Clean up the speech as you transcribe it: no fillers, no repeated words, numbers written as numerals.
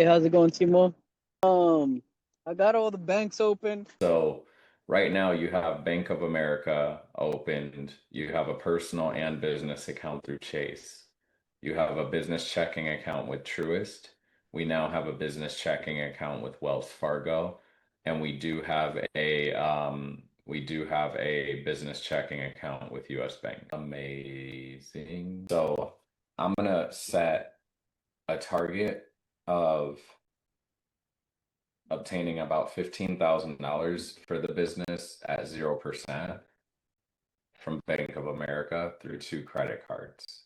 Hey, how's it going, Timo? I got all the banks open. So right now you have Bank of America opened. You have a personal and business account through Chase. You have a business checking account with Truist. We now have a business checking account with Wells Fargo, and we do have a business checking account with US Bank. Amazing. So I'm gonna set a target of obtaining about $15,000 for the business at 0% from Bank of America through two credit cards.